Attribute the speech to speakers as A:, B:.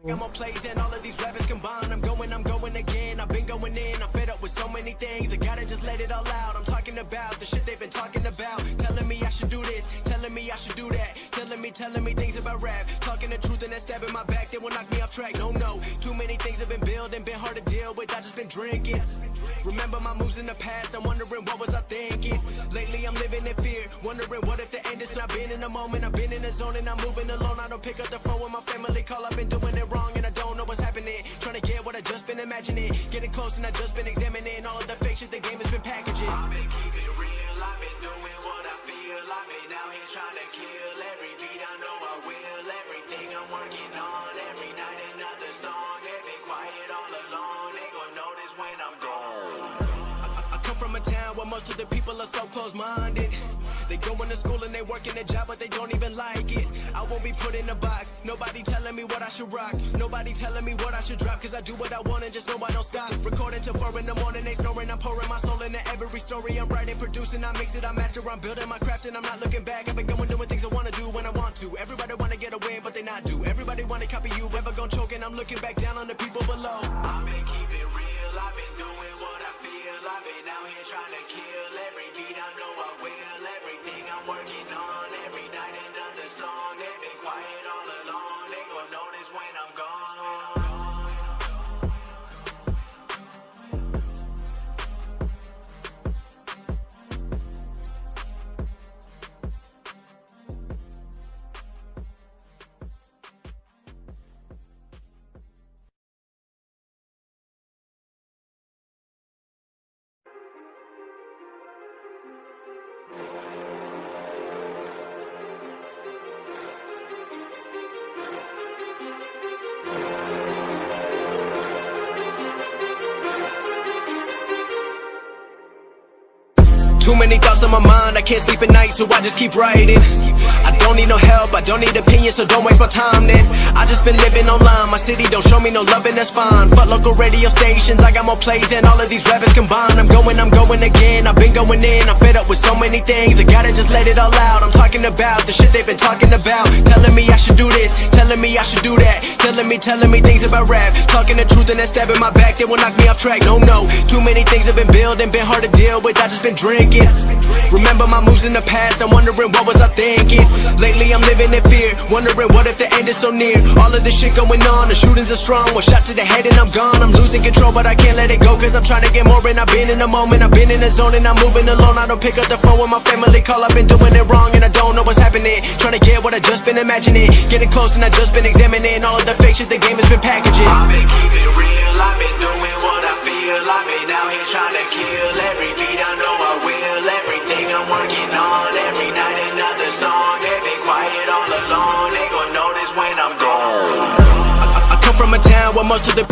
A: I got more plays than all of these rappers combined. I'm going again. I've been going in. I'm fed up with so many things. I gotta just let it all out. I'm talking about the shit they've been talking about. Telling me I should do this, telling me I should do that. Telling me things about rap. Talking the truth and then stabbing my back. They will knock me off track. No. Too many things have been building, been hard to deal with. I just been drinking. Remember my moves in the past. I'm wondering what was I thinking. Lately I'm living in fear. Wondering what if the end is. I've been in the moment. I've been in the zone and I'm moving alone. I don't pick up the phone when my family call. I've been doing it wrong and I don't know what's happening. Trying to get what I just been imagining. Getting close and I just been examining all of the fake shit the game has been packaging. I've been keeping it real. I've been doing what I feel. I've been out here trying to kill every beat. I know I will. Everything I'm working on. Every night another song. They've been quiet all along. They gon' notice when I'm gone. I come from a town where most of the people are so close-minded. They go into school and they work in a job, but they don't even like it. I won't be put in a box. Nobody telling me what I should rock. Nobody telling me what I should drop. Cause I do what I want and just know I don't stop. Recording till 4 in the morning, they snoring. I'm pouring my soul into every story. I'm writing, producing, I mix it, I master. I'm building my craft and I'm not looking back. I've been going doing things I wanna do when I want to. Everybody wanna get a win, but they not do. Everybody wanna copy you, ever gon' choke and I'm looking back down on the people below. I've been keeping real, I've been doing what I feel. I've been out here trying to kill every beat. I know I will. Everything I'm working on, every night another song. They've been quiet all along. They gon' notice when I'm gone. Too many thoughts on my mind, I can't sleep at night, so I just keep writing. I don't need no help, I don't need opinions, so don't waste my time then. I just been living online, my city don't show me no love and that's fine. Fuck local radio stations, I got more plays than all of these rappers combined. I'm going again, I've been going in. I'm fed up with so many things, I gotta just let it all out. I'm talking about the shit they've been talking about. Telling me I should do this, telling me I should do that. Telling me things about rap. Talking the truth and then stabbing my back. They will knock me off track, no. Too many things have been building, been hard to deal with. I just been drinking. Remember my moves in the past, I'm wondering what was I thinking. Lately I'm living in fear, wondering what if the end is so near. All of this shit going on, the shootings are strong. One shot to the head and I'm gone. I'm losing control but I can't let it go, cause I'm trying to get more. And I've been in the moment, I've been in the zone and I'm moving alone. I don't pick up the phone when my family call. I've been doing it wrong and I don't know what's happening. Trying to get what I just been imagining. Getting close and I just been examining all of the fake shit the game has been packaging. I've been keeping it real, I've been doing what I feel. I've been out here trying to kill every beat. I know I will. Everything I'm working on, every night another song. They've been quiet all along. They gon' notice when I'm gone. I come from a town where most of the